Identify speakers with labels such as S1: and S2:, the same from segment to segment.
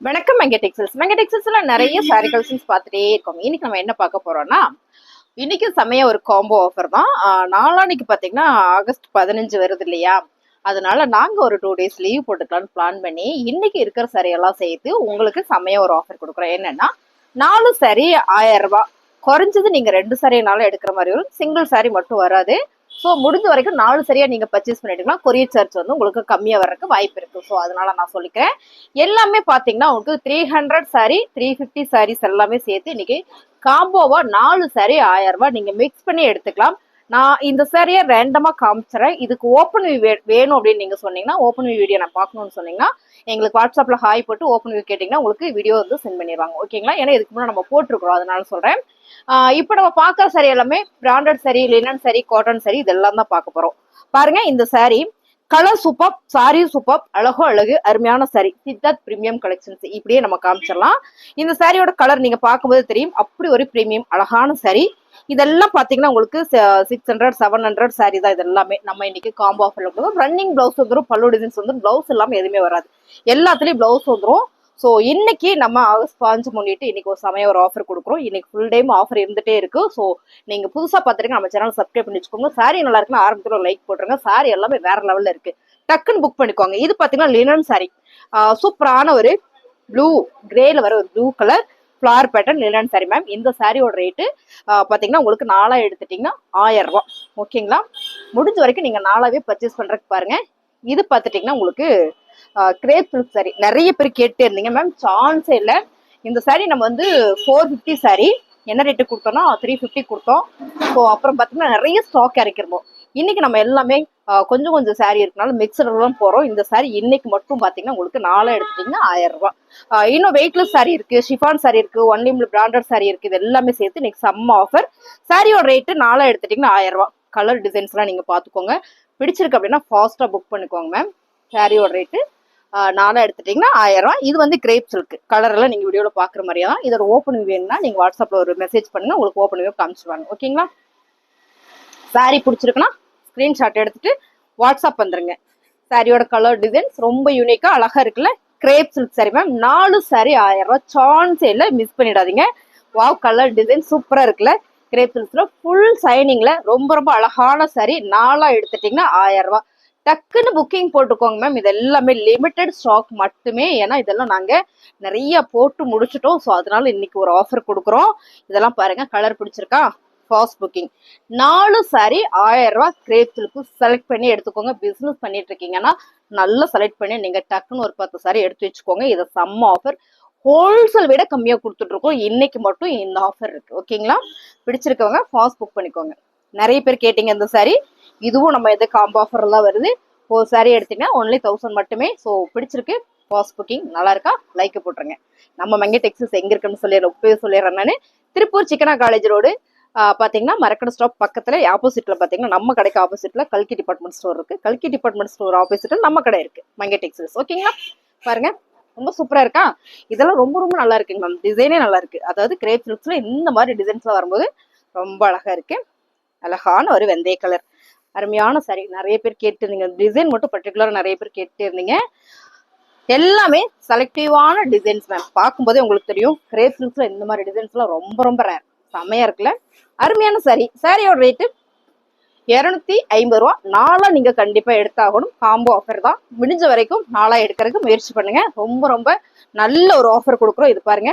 S1: வணக்கம் மெங்க டெக்ஸ்டைல்ஸ்ல நிறைய sorry collections பார்த்துட்டே இருக்கோம். இன்னைக்கு நம்ம என்ன பார்க்க போறோம்னா, இன்னைக்கு செமையா ஒரு காம்போ ஆஃபர் தான். நாளான்னைக்கு பார்த்தீங்கன்னா ஆகஸ்ட் 15 வருது இல்லையா, அதனால நாங்க ஒரு 2 டேஸ் லீவ் போட்டுக்கலாம்னு பிளான் பண்ணி இன்னைக்கு இருக்கிற சாரியெல்லாம் சேர்த்து உங்களுக்கு செமையா ஒரு ஆஃபர் கொடுக்குறோம். என்னன்னா 4 சாரி 1000 ரூபாய், குறைஞ்சது நீங்க 2 சாரினாலும் எடுக்கிற மாதிரி வரும், சிங்கிள் சாரி மட்டும் வராது. ஸோ முடிஞ்ச வரைக்கும் 4 சரியா நீங்க பர்ச்சேஸ் பண்ணிட்டீங்கன்னா கொரியர் சார்ஜ் வந்து உங்களுக்கு கம்மியா வர்றதுக்கு வாய்ப்பு இருக்கு. ஸோ அதனால நான் சொல்லிக்கிறேன். எல்லாமே பாத்தீங்கன்னா உங்களுக்கு 300 சாரி 350 சாரீஸ் எல்லாமே சேர்த்து இன்னைக்கு காம்போவா 4 சாரி 1000 ரூபாய் நீங்க மிக்ஸ் பண்ணி எடுத்துக்கலாம். நான் இந்த சாரியை ரேண்டமா காமிச்சிடறேன். இதுக்கு ஓப்பன் வியூ வேணும் அப்படின்னு நீங்க சொன்னீங்கன்னா, ஓப்பன் வியூ வீடியோ நான் பார்க்கணும்னு சொன்னீங்கன்னா எங்களுக்கு வாட்ஸ்அப்ல ஹாய் போட்டு ஓப்பன் வியூ கேட்டீங்கன்னா உங்களுக்கு வீடியோ வந்து சென்ட் பண்ணிடுவாங்க. ஓகேங்களா? ஏன்னா இதுக்கு முன்னாடி நம்ம போட்டிருக்கிறோம், அதனால சொல்றேன். இப்ப நம்ம பார்க்குற சாரி எல்லாமே branded sari, linen sari, cotton sari, இதெல்லாம் தான் பார்க்க போறோம். பாருங்க, இந்த sari colour super, sari super, அழகோ அழகு, அருமையான சாரி, சித்தார்த் பிரீமியம் கலெக்ஷன்ஸ். இப்படியே நம்ம காமிச்சிடலாம். இந்த சாரியோட கலர் நீங்க பார்க்கும்போது தெரியும், அப்படி ஒரு பிரீமியம் அழகான சாரி. இதெல்லாம் பாத்தீங்கன்னா உங்களுக்கு 600 700 சாரி தான். இது எல்லாமே நம்ம இன்னைக்கு காம்போ ஆஃபர்ல கொடுக்கும். ரன்னிங் பிளவுஸ் வந்துடும், பல்லு டிசைன்ஸ் வந்து பிளவுஸ் எல்லாமே எதுவுமே வராது, எல்லாத்துலயும் பிளவுஸ் வந்துடும். ஸோ இன்னைக்கு நம்ம ஆகஸ்ட் 15 முன்னிட்டு இன்னைக்கு ஒரு சமயம் ஒரு ஆஃபர் கொடுக்குறோம். இன்னைக்கு ஃபுல் டைம் ஆஃபர் இருந்துட்டே இருக்கு. ஸோ நீங்க புதுசா பார்த்துருங்க, நம்ம சேனல் சப்ஸ்கிரைப் பண்ணி வச்சுக்கோங்க. சாரி நல்லா இருக்குன்னா ஆரம்பத்தில் ஒரு லைக் போட்டுருங்க. சாரி எல்லாமே வேற லெவல்ல இருக்கு, டக்குன்னு புக் பண்ணிக்கோங்க. இது பாத்தீங்கன்னா லினன் சாரி, சூப்பரான ஒரு ப்ளூ கிரேல வர ஒரு blue colour flower pattern linen sorry ma'am. இந்த சாரியோட ரேட்டு பாத்தீங்கன்னா உங்களுக்கு 4 எடுத்துட்டீங்கன்னா 1000 ரூபாய். ஓகேங்களா? முடிஞ்ச வரைக்கும் நீங்க 4 பர்ச்சேஸ் பண்றதுக்கு பாருங்க. இது பார்த்துட்டீங்கன்னா உங்களுக்கு கிரேப் சில்க் சாரி நிறைய பேர் கேட்டே இருந்தீங்க மேம், சான்ஸே இல்லை. இந்த சாரி நம்ம வந்து 450 சாரி என்ன ரேட்டு கொடுத்தோம்னா 350 கொடுத்தோம். ஸோ அப்புறம் பார்த்தீங்கன்னா நிறைய ஸ்டாக் இறக்கிருந்தோம். இன்னைக்கு நம்ம எல்லாமே கொஞ்சம் கொஞ்சம் சாரி இருக்கனால மிக்சர் தான் போறோம். இந்த சாரி இன்னைக்கு மட்டும் பாத்தீங்கன்னா உங்களுக்கு 4 எடுத்துட்டீங்கன்னா 1000 ரூபாய். இன்னும் வெயிட்லெஸ் சாரி இருக்கு, ஷிஃபான் சாரி இருக்கு, ஒன்லி பிராண்டட் சாரி இருக்கு. இது எல்லாமே சேர்த்து இன்னைக்கு செம்ம ஆஃபர். சாரியோட ரேட்டு 4 எடுத்துட்டீங்கன்னா 1000 ரூபாய். கலர் டிசைன்ஸ் எல்லாம் நீங்க பாத்துக்கோங்க. பிடிச்சிருக்கு அப்படின்னா ஃபாஸ்டா புக் பண்ணிக்கோங்க மேம். சாரியோட ரேட்டு 4 எடுத்துட்டீங்கன்னா 1000 ரூபாய். இது வந்து கிரேப் சில்க் கலர் எல்லாம் நீங்க வீடியோல பாக்குற மாதிரியா தான். இதோட ஓப்பன் வேணும்னா நீங்க வாட்ஸ்அப்ல ஒரு மெசேஜ் பண்ணுங்க, உங்களுக்கு ஓப்பன் வியூ காமிச்சுவாங்க. ஓகேங்களா? சாரி பிடிச்சிருக்குன்னா ஸ்கிரீன்ஷாட் எடுத்துட்டு வாட்ஸ்அப் வந்துருங்க. சாரியோட கலர் டிசைன்ஸ் ரொம்ப யூனிக்கா அழகா இருக்குல்ல, grape silk sorry ma'am. 4 sorry 1000 ரூபாய், சான்ஸே இல்லை, மிஸ் பண்ணிடாதீங்க. வாவ், கலர் டிசைன் சூப்பரா இருக்குல்ல, கிரேப் சில்க்ஸ்ல ஃபுல் சைனிங்ல ரொம்ப ரொம்ப அழகான சாரி. 4 எடுத்துட்டீங்கன்னா 1000 ரூபாய். டக்குன்னு புக்கிங் போட்டுக்கோங்க மேம். இது எல்லாமே லிமிடெட் ஸ்டாக் மட்டுமே, ஏன்னா இதெல்லாம் நாங்க நிறைய போட்டு முடிச்சிட்டோம். ஸோ அதனால இன்னைக்கு ஒரு ஆஃபர் கொடுக்குறோம். இதெல்லாம் பாருங்க, கலர் பிடிச்சிருக்கா? Fast booking. 4 சாரி 1000 ரூபாய். கிரேப் சில்க் செலக்ட் பண்ணி எடுத்துக்கோங்க. பிசினஸ் பண்ணிட்டு இருக்கீங்கன்னா நல்லா செலக்ட் பண்ணி நீங்க டக்குன்னு ஒரு 10 சாரி எடுத்து வச்சுக்கோங்க. இது செம்ம ஆஃபர், ஹோல்சேல் விட கம்மியா கொடுத்துட்டு இருக்கோம். இன்னைக்கு மட்டும் இந்த ஆஃபர் இருக்கு. ஓகேங்களா? பிடிச்சிருக்கவங்க ஃபாஸ்ட் புக் பண்ணிக்கோங்க. நிறைய பேர் கேட்டீங்க இந்த சாரி, இதுவும் நம்ம எது காம்போ ஆஃபர் எல்லாம் வருது. ஒரு சாரி எடுத்தீங்கன்னா ஒன்லி 1000 மட்டுமே. ஸோ பிடிச்சிருக்கு, ஃபாஸ்ட் புக்கிங். நல்லா இருக்கா? லைக் போட்டுருங்க. நம்ம மெங்க டெக்ஸ்டைல்ஸ் எங்க இருக்குன்னு சொல்லிடுறேன் நான். திருப்பூர் சிக்கனா காலேஜ் ரோடு பாத்தீங்கன்னா மரக்கடை ஸ்டாப் பக்கத்துல ஆப்போசிட்ல பாத்தீங்கன்னா நம்ம கடைக்கு ஆப்போசிட்ல கல்கி டிபார்ட்மெண்ட் ஸ்டோர் இருக்கு. கல்கி டிபார்ட்மெண்ட் ஸ்டோர் ஆப்போசிட்ல நம்ம கடை இருக்கு, மெங்க டெக்ஸ்டைல்ஸ். ஓகேங்களா? பாருங்க, ரொம்ப சூப்பரா இருக்கா? இதெல்லாம் ரொம்ப ரொம்ப நல்லா இருக்குங்க மேம். டிசைனே நல்லா இருக்கு. அதாவது கிரேப் சில்க்ஸ்ல இந்த மாதிரி டிசைன்ஸ்லாம் வரும்போது ரொம்ப அழகா இருக்கு. அழகான ஒரு வெந்தய கலர், அருமையான சாரி. நிறைய பேர் கேட்டு இருந்தீங்க, டிசைன் மட்டும் பர்டிகுலரா நிறைய பேர் கேட்டு இருந்தீங்க. எல்லாமே செலக்டிவான டிசைன்ஸ் மேம். பார்க்கும்போதே உங்களுக்கு தெரியும், கிரேப் சில்க்ஸ்ல இந்த மாதிரி டிசைன்ஸ் எல்லாம் ரொம்ப ரொம்ப ரேர். செமையா இருக்குல்ல, அருமையான சாரி. சாரியோட ரேட்டு 250 ரூபா. 4 நீங்க கண்டிப்பா எடுத்தாகணும். காம்போ ஆஃபர் தான். முடிஞ்ச வரைக்கும் 4 எடுக்கிறதுக்கு முயற்சி பண்ணுங்க. ரொம்ப ரொம்ப நல்ல ஒரு ஆஃபர் கொடுக்குறோம். இது பாருங்க,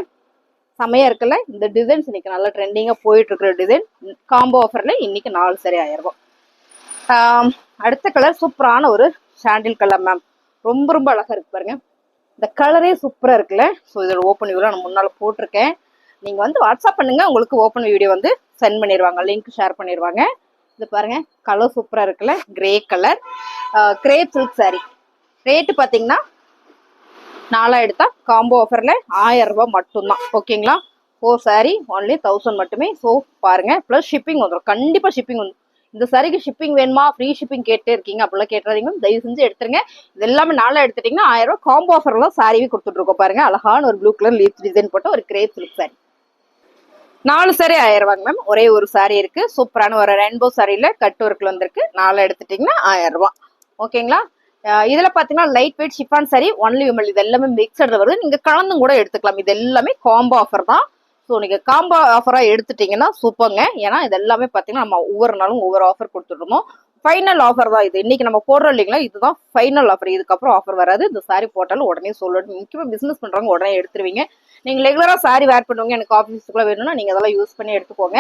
S1: செமையா இருக்குல்ல. இந்த டிசைன்ஸ் இன்னைக்கு நல்லா ட்ரெண்டிங்கா போயிட்டு இருக்கிற டிசைன். காம்போ ஆஃபர்ல இன்னைக்கு 4 சாரி 1000 ரூபாய். அடுத்த கலர் சூப்பரான ஒரு சாண்டில் கலர் மேம். ரொம்ப ரொம்ப அழகா இருக்கு பாருங்க. இந்த கலரே சூப்பரா இருக்குல்ல. ஸோ இதோட ஓப்பன் வியூல நான் முன்னால போட்டிருக்கேன். நீங்க வந்து வாட்ஸ்அப் பண்ணுங்க, உங்களுக்கு ஓப்பன் வீடியோ வந்து சென்ட் பண்ணிடுவாங்க, லிங்க் ஷேர் பண்ணிடுவாங்க. இது பாருங்க, கலர் சூப்பரா இருக்குல்ல, grey colour, grape silk sorry. Rate பாத்தீங்கன்னா 4 எடுத்தா காம்போ ஆஃபர்ல 1000 ரூபாய் மட்டும்தான். ஓகேங்களா? 4 சாரி ஒன்லி 1000 மட்டுமே. ஸோ பாருங்க, பிளஸ் ஷிப்பிங் வந்துடும். கண்டிப்பா ஷிப்பிங் வந்து இந்த சாரிக்கு ஷிப்பிங் வேணுமா, ஃப்ரீ ஷிப்பிங் கேட்டே இருக்கீங்க, அப்படிலாம் கேட்டுறாதீங்க. தயவு செஞ்சு எடுத்துருங்க. இது எல்லாமே 4 எடுத்துட்டீங்கன்னா 1000 ரூபாய். காம்போ ஆஃபர்ல சாரிவே கொடுத்துட்டு இருக்கோம். பாருங்க, அழகான ஒரு ப்ளூ கலர் லீஃப் டிசைன் போட்ட ஒரு கிரேப் சில்க் சாரி. 4 சாரி 1000 ரூபாங்க மேம். ஒரே ஒரு சாரி இருக்கு, சூப்பரான ஒரு ரெயின்போ சாரியில கட் ஒர்க்ல வந்திருக்கு. 4 எடுத்துட்டீங்கன்னா 1000 ரூபாய். ஓகேங்களா? இதுல பாத்தீங்கன்னா light weight chiffon sari only Vimal இது எல்லாமே மிக்சட் வருது. நீங்க கலந்தும் கூட எடுத்துக்கலாம். இது எல்லாமே காம்போ ஆஃபர் தான். ஸோ நீங்க காம்போ ஆஃபரா எடுத்துட்டீங்கன்னா சூப்பர்ங்க. ஏன்னா இது எல்லாமே பாத்தீங்கன்னா நம்ம ஒவ்வொரு நாளும் ஒவ்வொரு ஆஃபர் கொடுத்துருந்தோம். ஃபைனல் ஆஃபர் தான் இது. இன்னைக்கு நம்ம போடுறோம் இல்லைங்களா, இதுதான் ஃபைனல் ஆஃபர். இதுக்கப்புறம் ஆஃபர் வராது. இந்த சாரி போட்டாலும் உடனே சொல்லணும். முக்கியமா பிசினஸ் பண்றவங்க உடனே எடுத்துருவீங்க. நீங்க ரெகுலரா சாரி வேர் பண்ணுவீங்க, எனக்கு ஆஃபீஸுக்குள்ள வேணும்னா நீங்க அதெல்லாம் யூஸ் பண்ணி எடுத்துக்கோங்க.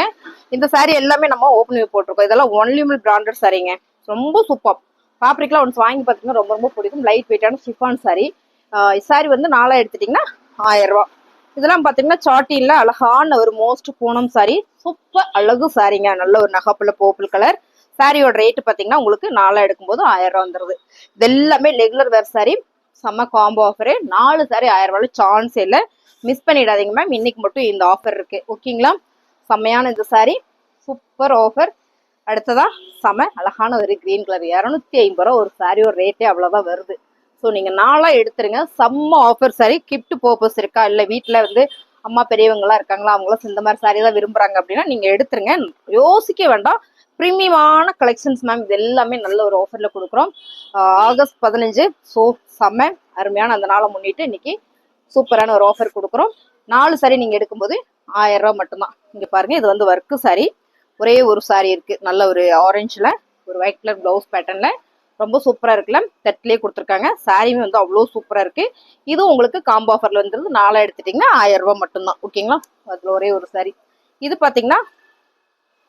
S1: இந்த சாரி எல்லாமே நம்ம ஓப்பன் போட்டிருக்கோம். இதெல்லாம் ஒன்லி விமல் பிராண்டட் சாரிங்க. ரொம்ப சூப்பர். ஃபேப்ரிக்லாம் ஒன்ஸ் வாங்கி பார்த்தீங்கன்னா ரொம்ப ரொம்ப பிடிக்கும். லைட் வெயிட்டான ஷிஃபான் சாரி. சாரி வந்து 4 எடுத்துட்டீங்கன்னா 1000 ரூபா. இதெல்லாம் பார்த்தீங்கன்னா சாட்டின்ல அழகான ஒரு மோஸ்ட் பூனம் சாரி. சூப்பர் அழகு சாரிங்க. நல்ல ஒரு நகைப்புல பர்பிள் கலர். சாரியோட ரேட்டு பார்த்தீங்கன்னா உங்களுக்கு 4 எடுக்கும்போது 1000 ரூபா வந்துருது. இது எல்லாமே ரெகுலர் வேர் சாரி. செம்ம காம்போ ஆஃபரு. 4 சாரி 1000 ரூபாய் சான்ஸ் இல்லை. மிஸ் பண்ணிடாதீங்க மேம். இன்னைக்கு மட்டும் இந்த ஆஃபர் இருக்கு. ஓகேங்களா? செம்மையான இந்த சாரி. Super offer. அடுத்ததா செம அழகான ஒரு கிரீன் கலர் 250 ரூபா ஒரு சாரியோட ரேட்டே அவ்வளவுதான் வருது. ஸோ நீங்க 4 எடுத்துருங்க. செம்ம ஆஃபர் சாரி. கிஃப்ட் பர்பஸ் இருக்கா, இல்லை வீட்டுல வந்து அம்மா பெரியவங்கலாம் இருக்காங்களா, அவங்களாம் இந்த மாதிரி சாரி தான் விரும்புறாங்க அப்படின்னா நீங்க எடுத்துருங்க. யோசிக்க வேண்டாம். ப்ரீமியமான கலெக்ஷன்ஸ் மேம். இது எல்லாமே நல்ல ஒரு ஆஃபர்ல கொடுக்குறோம். ஆகஸ்ட் 15. ஸோ செம்ம அருமையான அந்த நாளை முன்னிட்டு இன்னைக்கு சூப்பரான ஒரு ஆஃபர் கொடுக்குறோம். 4 சாரி நீங்க எடுக்கும்போது 1000 ரூபா மட்டும்தான். இங்க பாருங்க, இது வந்து ஒர்க்கு சாரி. ஒரே ஒரு சாரி இருக்கு, நல்ல ஒரு ஆரஞ்சுல ஒரு ஒயிட் கலர் பிளவுஸ் பேட்டர்ன்ல ரொம்ப சூப்பரா இருக்குல்ல. தட்லயே கொடுத்துருக்காங்க. சாரியுமே வந்து அவ்வளோ சூப்பரா இருக்கு. இதுவும் உங்களுக்கு காம்போ ஆஃபர்ல வந்துருது. 4 எடுத்துட்டீங்கன்னா 1000 ரூபாய் மட்டும்தான். ஓகேங்களா? அதுல ஒரே ஒரு சாரி. இது பாத்தீங்கன்னா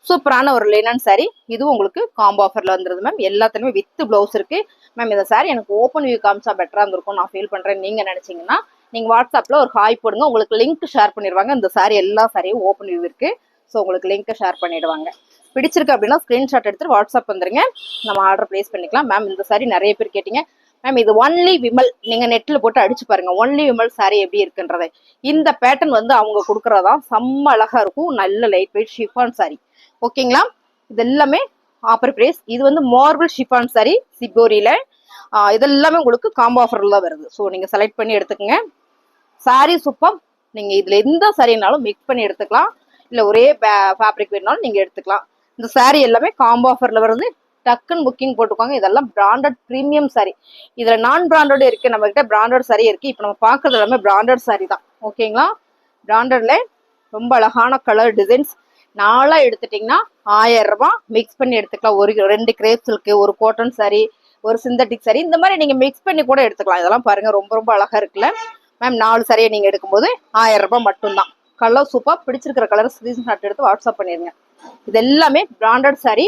S1: சூப்பரான ஒரு லினன் சாரி. இதுவும் உங்களுக்கு காம்போ ஆஃபர்ல வந்துருது மேம். எல்லாத்துலயுமே வித் பிளவுஸ் இருக்கு மேம். இந்த சாரி எனக்கு ஓப்பன் வியூ காமிச்சா பெட்டரா இருந்திருக்கும் நான் ஃபீல் பண்றேன் நீங்க நினைச்சீங்கன்னா நீங்க வாட்ஸ்அப்ல ஒரு ஹாய் போடுங்க. உங்களுக்கு லிங்க் ஷேர் பண்ணிடுவாங்க. இந்த சாரி எல்லா சாரியும் ஓப்பன் வியூ இருக்கு. ஸோ உங்களுக்கு லிங்க்கை ஷேர் பண்ணிடுவாங்க. பிடிச்சிருக்கு அப்படின்னா ஸ்க்ரீன்ஷாட் எடுத்துட்டு வாட்ஸ்அப் வந்துருங்க. நம்ம ஆர்டர் பிளேஸ் பண்ணிக்கலாம். மேம் இந்த சாரி நிறைய பேர் கேட்டீங்க மேம். இது ஒன்லி விமல். நீங்க நெட்ல போட்டு அடிச்சு பாருங்க ஒன்லி விமல் சாரி எப்படி இருக்குன்றதை. இந்த பேட்டர்ன் வந்து அவங்க கொடுக்கறதா செம்ம அழகா இருக்கும். நல்ல லைட் வெயிட் ஷிஃபான் சாரி. ஓகேங்களா? இது எல்லாமே ஆஃபர் பிரைஸ். இது வந்து மார்பிள் ஷிஃபான் சாரி சிபோரியில. இதெல்லாமே உங்களுக்கு காம்போ ஆஃபர்ல தான் வருது. ஸோ நீங்க செலக்ட் பண்ணி எடுத்துக்கோங்க. Sorry super. நீங்க இதுல எந்த சாரினாலும் மிக்ஸ் பண்ணி எடுத்துக்கலாம். இல்ல ஒரே ஃபேப்ரிக் வேணாலும் நீங்க எடுத்துக்கலாம். இந்த சாரி எல்லாமே காம்போ ஆஃபர்ல வருது. டக்குன்னு புக்கிங் போட்டுக்கோங்க. இதெல்லாம் பிராண்டட் பிரீமியம் சாரி. இதுல நான் பிராண்டட் இருக்கு, நம்ம கிட்ட பிராண்டட் சாரி இருக்கு. இப்போ நம்ம பாக்குறது எல்லாமே பிராண்டட் சாரி தான். ஓகேங்களா? பிராண்டட்ல ரொம்ப அழகான கலர் டிசைன்ஸ். 4 எடுத்துட்டீங்கன்னா 1000 ரூபாய். மிக்ஸ் பண்ணி எடுத்துக்கலாம். ஒரு 2 கிரேப் சில்க், ஒரு காட்டன் சாரி, ஒரு சிந்தட்டிக் சாரி, இந்த மாதிரி நீங்க மிக்ஸ் பண்ணி கூட எடுத்துக்கலாம். இதெல்லாம் பாருங்க ரொம்ப ரொம்ப அழகா இருக்குல்ல மேம். 4 சாரியை நீங்க எடுக்கும்போது 1000 ரூபாய் மட்டும்தான். Colour super. பிடிச்சிருக்கிற கலர் ஸ்கிரீன்ஷாட் எடுத்து வாட்ஸ்அப் பண்ணிருங்க. இது எல்லாமே பிராண்டட் சாரி.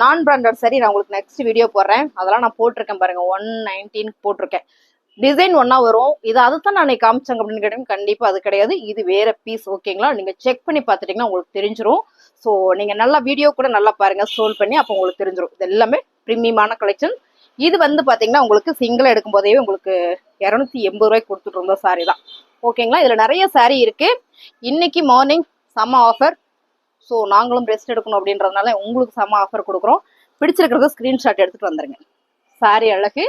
S1: நான் பிராண்டட் சாரி நான் உங்களுக்கு நெக்ஸ்ட் வீடியோ போடுறேன். அதெல்லாம் நான் போட்டிருக்கேன் பாருங்க. 119 போட்டிருக்கேன். டிசைன் ஒன்னா வரும். இது அதுதான் நான் காமிச்சாங்க அப்படின்னு கேட்டீங்கன்னா கண்டிப்பா அது கிடையாது. இது வேற பீஸ். ஓகேங்களா? நீங்க செக் பண்ணி பார்த்துட்டீங்கன்னா உங்களுக்கு தெரிஞ்சிடும். ஸோ நீங்க நல்லா வீடியோ கூட நல்லா பாருங்க, ஸ்க்ரோல் பண்ணி, அப்போ உங்களுக்கு தெரிஞ்சிடும். இது எல்லாமே பிரீமியமான கலெக்ஷன். இது வந்து பாத்தீங்கன்னா உங்களுக்கு சிங்கிள் எடுக்கும் போதே உங்களுக்கு 280 ரூபாய்க்கு கொடுத்துட்டு இருந்த சாரி தான். ஓகேங்களா? இதுல நிறைய சாரி இருக்கு. இன்னைக்கு மார்னிங் செம்ம ஆஃபர். ஸோ நாங்களும் ரெஸ்ட் எடுக்கணும் அப்படின்றதுனால உங்களுக்கு செம்ம ஆஃபர் கொடுக்குறோம். பிடிச்சிருக்கிறத ஸ்கிரீன்ஷாட் எடுத்துட்டு வந்துருங்க. சாரி அழகு.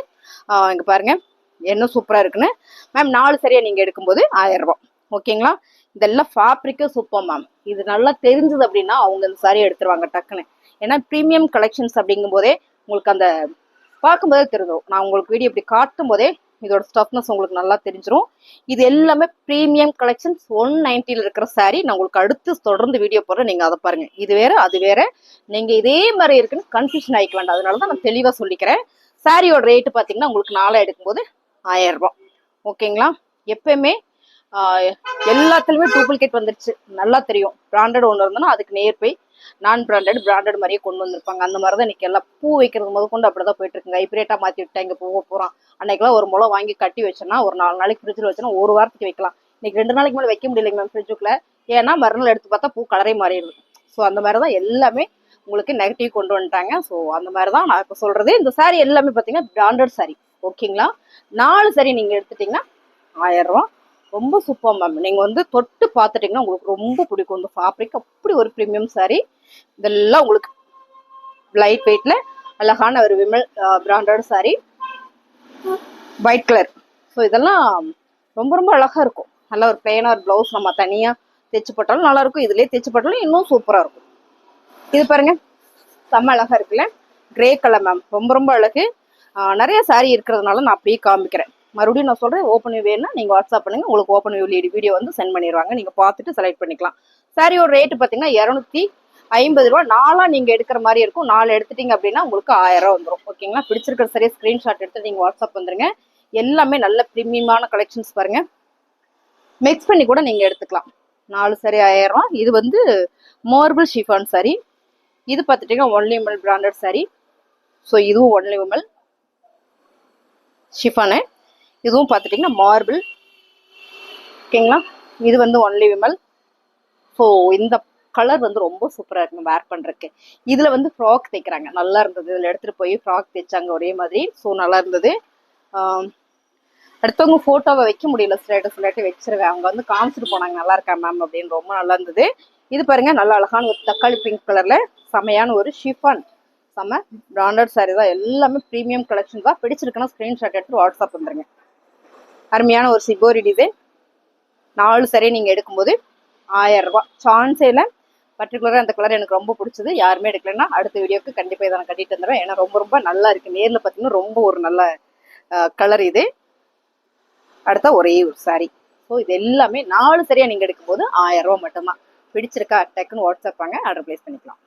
S1: இங்க பாருங்க என்ன சூப்பரா இருக்குன்னு மேம். 4 சரியா நீங்க எடுக்கும்போது 1000 ரூபாய். ஓகேங்களா? இதெல்லாம் ஃபேப்ரிக்கு சூப்பர் மேம். இது நல்லா தெரிஞ்சது அப்படின்னா அவங்க இந்த சாரி எடுத்துருவாங்க டக்குன்னு. ஏன்னா ப்ரீமியம் கலெக்ஷன்ஸ் அப்படிங்கும் போதே உங்களுக்கு அந்த பார்க்கும்போதே தெரிஞ்சிடும். நான் உங்களுக்கு வீடியோ இப்படி காட்டும் போதே இதோட ஸ்டஃப்னஸ் உங்களுக்கு நல்லா தெரிஞ்சிடும். இது எல்லாமே ப்ரீமியம் கலெக்ஷன்ஸ். 190 இருக்கிற சாரி நான் உங்களுக்கு அடுத்து தொடர்ந்து வீடியோ போடுறேன். நீங்க அதை பாருங்க. இது வேற அது வேற. நீங்க இதே மாதிரி இருக்குன்னு கன்ஃபியூஷன் ஆகிக்க வேண்டாம். அதனாலதான் நான் தெளிவா சொல்லிக்கிறேன். சாரியோட ரேட்டு பாத்தீங்கன்னா உங்களுக்கு 4 எடுக்கும்போது 1000 ரூபாய். ஓகேங்களா? எப்பயுமே எல்லாத்துலயுமே டூப்ளிகேட் வந்துருச்சு. நல்லா தெரியும். பிராண்டட் ஒன்று இருந்தோம்னா அதுக்கு நேர் போய் நான் பிராண்டட் மாதிரியே கொண்டு வந்திருப்பாங்க. அந்த மாதிரிதான் இன்னைக்கு எல்லாம் பூ வைக்கிறது முதல் கொண்டு அப்படிதான் போயிட்டு இருக்குங்க. ஹைப்ரேட்டா மாத்தி விட்டா இங்க போக போறான். அன்னைக்கெல்லாம் ஒரு முளை வாங்கி கட்டி வச்சோன்னா ஒரு 4 நாளைக்கு ஃப்ரிட்ஜில் வச்சோன்னா ஒரு வாரத்துக்கு வைக்கலாம். இன்னைக்கு 2 நாளைக்கு மேலே வைக்க முடியலைங்க மேம் ஃப்ரிட்ஜுக்குள்ள. ஏன்னா மறுநாள் எடுத்து பார்த்தா பூ கலரே மாறிடுது. ஸோ அந்த மாதிரிதான் எல்லாமே உங்களுக்கு நெகட்டிவ் கொண்டு வந்துட்டாங்க. ஸோ அந்த மாதிரிதான் நான் இப்போ சொல்றது. இந்த சாரி எல்லாமே பார்த்தீங்கன்னா பிராண்டட் சாரி. ஓகேங்களா? 4 சாரி நீங்க எடுத்துட்டீங்கன்னா 1000 ரூபாய். ரொம்ப சூப்பர் மேம். நீங்க வந்து தொட்டு பார்த்துட்டீங்கன்னா உங்களுக்கு ரொம்ப பிடிக்கும். இந்த ஃபேப்ரிக் அப்படி ஒரு ப்ரீமியம் சாரி. இதெல்லாம் உங்களுக்கு லைட் வெயிட்ல அழகான ஒரு Vimal branded sari, white colour. So இதெல்லாம் ரொம்ப ரொம்ப அழகா இருக்கும். நல்ல ஒரு பிளெயினா ஒரு பிளவுஸ் நம்ம தனியா தைச்சு போட்டாலும் நல்லா இருக்கும். இதுலயே தைச்சு போட்டாலும் இன்னும் சூப்பரா இருக்கும். இது பாருங்க செம்ம அழகா இருக்குல்ல. Grey colour ma'am. ரொம்ப ரொம்ப அழகு. நிறைய சாரீ இருக்கிறதுனால நான் அப்படியே காமிக்கிறேன். மறுபடியும் நான் சொல்றேன், ஓப்பன் வியூ வேணும்னா நீங்க வாட்ஸ்அப் பண்ணுங்க, உங்களுக்கு ஓப்பன் வியூ வீடியோ வந்து சென்ட் பண்ணிடுவாங்க. நீங்க பார்த்துட்டு செலக்ட் பண்ணிக்கலாம். சாரியோட ரேட்டு பார்த்தீங்கன்னா 250 ரூபா. 4 நீங்க எடுக்கிற மாதிரி இருக்கும். 4 எடுத்துட்டீங்க அப்படின்னா உங்களுக்கு 1000 ரூபா வந்துடும். ஓகேங்களா? பிடிச்சிருக்கிற சரியா ஸ்கிரீன்ஷாட் எடுத்து நீங்க வாட்ஸ்அப் வந்துருங்க. எல்லாமே நல்ல பிரீமியமான கலெக்ஷன்ஸ் பாருங்க. மிக்ஸ் பண்ணி கூட நீங்க எடுத்துக்கலாம். 4 சாரி 1000 ரூபா. இது வந்து மார்பிள் ஷிஃபான் சாரி. இது பார்த்துட்டீங்கன்னா only Vimal branded sari. So இதுவும் ஒன்லி விமல் ஷிஃபானு. இதுவும் பார்த்துட்டிங்கன்னா மார்பிள். ஓகேங்களா? இது வந்து ஒன்லி விமல். ஸோ இந்த கலர் வந்து ரொம்ப சூப்பராக இருக்கும் வேர் பண்ணுறதுக்கு. இதில் வந்து ஃப்ராக் தைக்கிறாங்க, நல்லா இருந்தது. இதில் எடுத்துகிட்டு போய் ஃப்ராக் தைச்சாங்க ஒரே மாதிரி. ஸோ நல்லா இருந்தது. அடுத்தவங்க ஃபோட்டோவை வைக்க முடியல, ஸ்டேட்டஸ் இல்லாட்டி வச்சிருவேன். அவங்க வந்து காமிச்சிட்டு போனாங்க நல்லா இருக்கா மேம் அப்படின்னு. ரொம்ப நல்லா இருந்தது. இது பாருங்க, நல்ல அழகான ஒரு தக்காளி பிங்க் கலர்ல செமையான ஒரு ஷிஃபான். செம்ம பிராண்டட் சாரி தான். எல்லாமே ப்ரீமியம் கலெக்ஷன் தான். பிடிச்சிருக்குன்னா ஸ்க்ரீன்ஷாட் எடுத்து வாட்ஸ்அப் வந்துருங்க. அருமையான ஒரு சிபோரி டிசைன். 4 சாரி நீங்க எடுக்கும்போது 1000 ரூபா. சான்ஸே இல்லை. பர்டிகுலராக அந்த கலர் எனக்கு ரொம்ப பிடிச்சது. யாருமே எடுக்கலன்னா அடுத்த வீடியோக்கு கண்டிப்பாக இதை நான் கட்டிட்டு வந்துடுவேன். ஏன்னா ரொம்ப ரொம்ப நல்லா இருக்கு. நேரில் பார்த்தீங்கன்னா ரொம்ப ஒரு நல்ல கலர் இது. அடுத்த ஒரே ஒரு சாரி. ஸோ இது எல்லாமே 4 சரியா நீங்க எடுக்கும்போது 1000 ரூபா மட்டும்தான். பிடிச்சிருக்கா டக்குன்னு வாட்ஸ்அப் வாங்க, ஆர்டர் பிளேஸ் பண்ணிக்கலாம்.